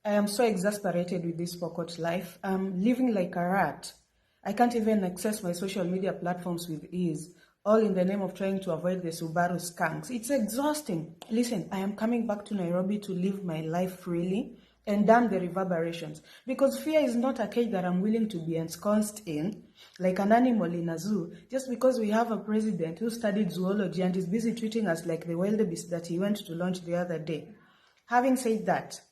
I am so exasperated with this pocket life. I'm living like a rat. I can't even access my social media platforms with ease, all in the name of trying to avoid the Subaru skunks. It's exhausting. Listen, I am coming back to Nairobi to live my life freely and damn the reverberations. Because fear is not a cage that I'm willing to be ensconced in, like an animal in a zoo, just because we have a president who studied zoology and is busy treating us like the wildebeest that he went to launch the other day. Having said that,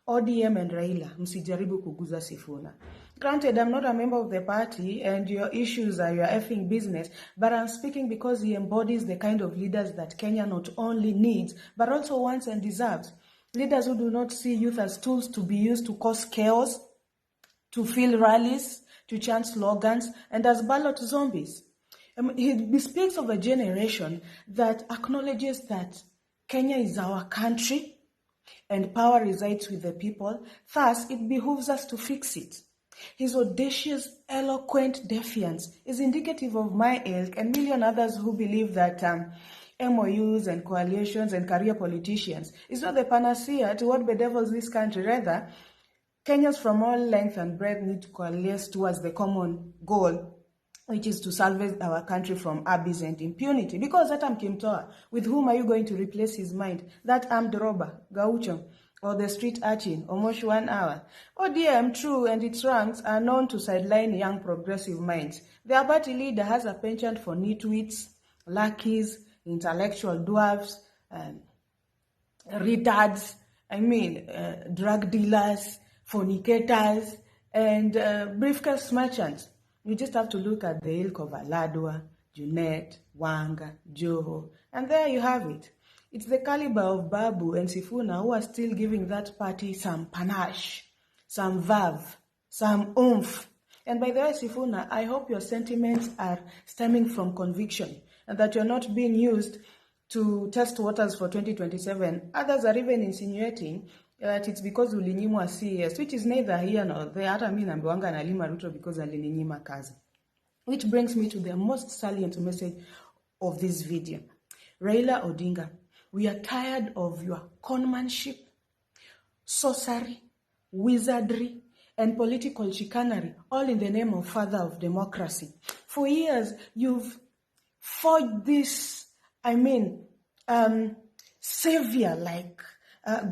ODM and Raila, msijaribu kuguza Sifuna. Granted, I'm not a member of the party and your issues are your effing business, but I'm speaking because he embodies the kind of leaders that Kenya not only needs, but also wants and deserves. Leaders who do not see youth as tools to be used to cause chaos, to fill rallies, to chant slogans, and as ballot zombies. He bespeaks of a generation that acknowledges that Kenya is our country, and power resides with the people. Thus, it behooves us to fix it. His audacious, eloquent defiance is indicative of my ilk and million others who believe that MOUs and coalitions and career politicians is not the panacea to what bedevils this country. Rather, Kenyans from all length and breadth need to coalesce towards the common goal, which is to salvage our country from abyss and impunity. Because that Kimtoa, with whom are you going to replace his mind? That armed robber, Gaucho, or the street urchin, almost 1 hour? ODM, true, and its ranks are known to sideline young progressive minds. Their party leader has a penchant for nitwits, lackeys, intellectual dwarfs, retards, drug dealers, fornicators, and briefcase merchants. You just have to look at the ilk of Aladwa, Junet, Wanga, Joho, and there you have it. It's the caliber of Babu and Sifuna who are still giving that party some panache, some verve, some oomph. And by the way, Sifuna, I hope your sentiments are stemming from conviction and that you're not being used to test waters for 2027. Others are even insinuating that it's because ulinyimwa CS, which is neither here nor there. Hata mimi naambiwanga nalima Ruto because alininyima kazi. Which brings me to the most salient message of this video. Raila Odinga, we are tired of your conmanship, sorcery, wizardry, and political chicanery, all in the name of father of democracy. For years, you've forged this, savior-like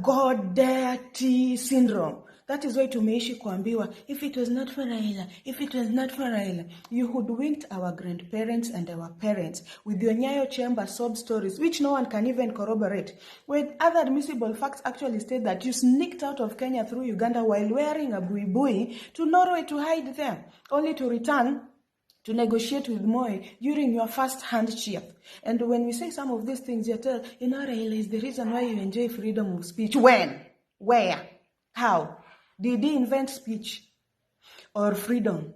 God deity syndrome. That is why tumeishi kuambiwa, if it was not for Raila, if it was not for Raila, you hoodwinked our grandparents and our parents with your Nyayo chamber sob stories, which no one can even corroborate, when other admissible facts actually state that you sneaked out of Kenya through Uganda while wearing a buibui to Norway to hide there, only to return to negotiate with Moi during your first handshake. And when we say some of these things, you tell, Raila is the reason why you enjoy freedom of speech. When? Where? How? Did he invent speech? Or freedom?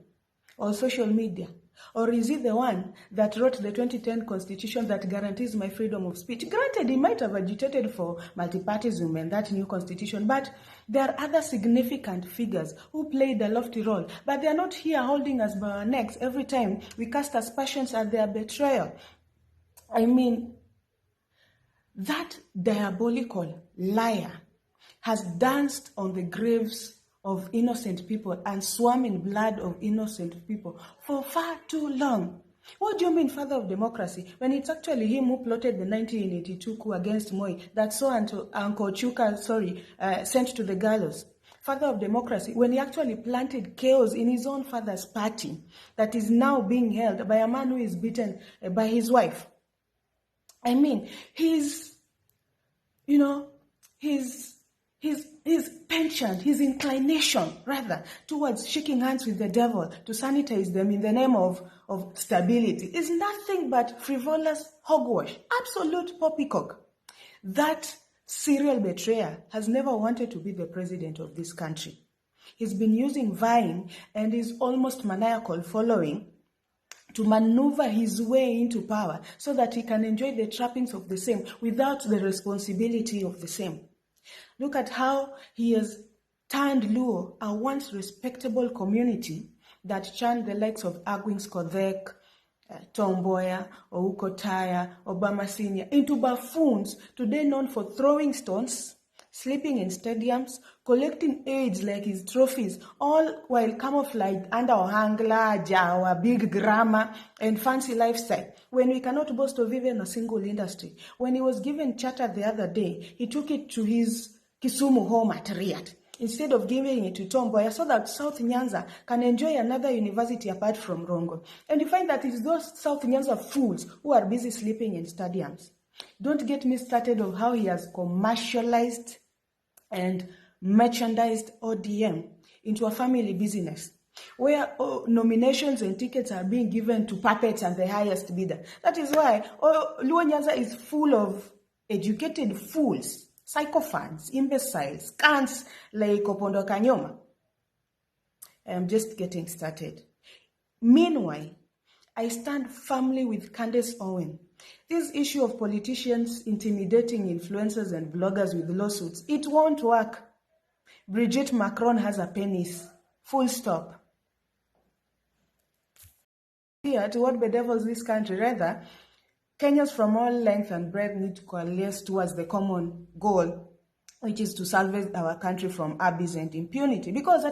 Or social media? Or is he the one that wrote the 2010 constitution that guarantees my freedom of speech? Granted, he might have agitated for multipartyism and that new constitution, but there are other significant figures who played a lofty role, but they are not here holding us by our necks every time we cast aspersions at their betrayal. That diabolical liar has danced on the graves of innocent people and swam in blood of innocent people for far too long. What do you mean, father of democracy, when it's actually him who plotted the 1982 coup against Moi that saw Uncle Chuka, sent to the gallows? Father of democracy, when he actually planted chaos in his own father's party that is now being held by a man who is beaten by his wife. His penchant, his inclination, rather, towards shaking hands with the devil to sanitize them in the name of stability is nothing but frivolous hogwash, absolute poppycock. That serial betrayer has never wanted to be the president of this country. He's been using Vine and his almost maniacal following to maneuver his way into power so that he can enjoy the trappings of the same without the responsibility of the same. Look at how he has turned Luo, a once respectable community that churned the likes of Agwin Skodhek, Tomboya, Ouko Taya, Obama Senior, into buffoons today known for throwing stones, sleeping in stadiums, collecting aids like his trophies, all while camouflaged under our hangla, our big grammar and fancy lifestyle, when we cannot boast of even a single industry. When he was given charter the other day, he took it to his Kisumu home at Riyadh, instead of giving it to Tom Mboya, so that South Nyanza can enjoy another university apart from Rongo. And you find that it's those South Nyanza fools who are busy sleeping in stadiums. Don't get me started of how he has commercialized and merchandised ODM into a family business, where nominations and tickets are being given to puppets and the highest bidder. That is why Luo Nyanza is full of educated fools, sycophants, imbeciles, cunts like Opondo Kanyoma. I'm just getting started. Meanwhile, I stand firmly with Candace Owen. This issue of politicians intimidating influencers and bloggers with lawsuits, it won't work. Brigitte Macron has a penis. Full stop. Here, to what bedevils this country? Rather, Kenyans from all length and breadth need to coalesce towards the common goal, which is to salvage our country from abyss and impunity. Because